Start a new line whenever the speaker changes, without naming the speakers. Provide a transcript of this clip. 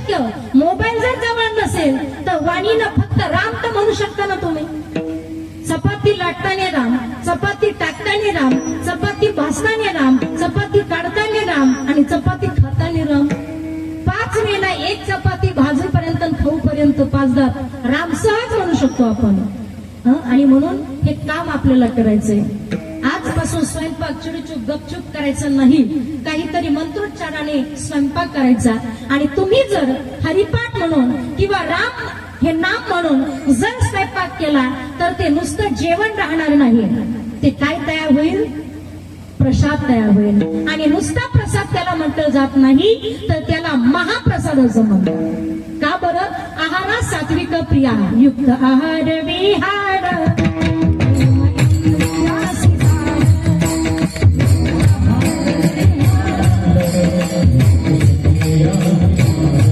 शक्य मोबाईल जर जवळ नसेल तर वाणीनं फक्त राम तर म्हणू शकता ना तुम्ही. चपाती लाटताना राम, चपाती टाकताना राम, चपाती भाजताना राम, चपाती काढताना राम आणि चपाती खाताना राम. 5 वेळेला एक चपाती भाजूपर्यंत खाऊपर्यंत 5 राम सहज म्हणू शकतो आपण. आणि म्हणून हे काम आपल्याला करायचंय. आजपासून स्वयंपाक चिडचूक गपचूप करायचं नाही, काहीतरी मंत्रोच्चाराने स्वयंपाक करायचा. आणि तुम्ही जर हरिपाठ म्हणून किंवा राम हे नाम म्हणून जर स्वयंपाक केला तर ते नुसतं जेवण राहणार नाही, ते काय तयार होईल, प्रसाद तयार होईल. आणि नुसता प्रसाद त्याला म्हटलं जात नाही तर त्याला महाप्रसाद असं म्हणतात. का बरं? आहारा सात्विक प्रिया युक्त आहार विहार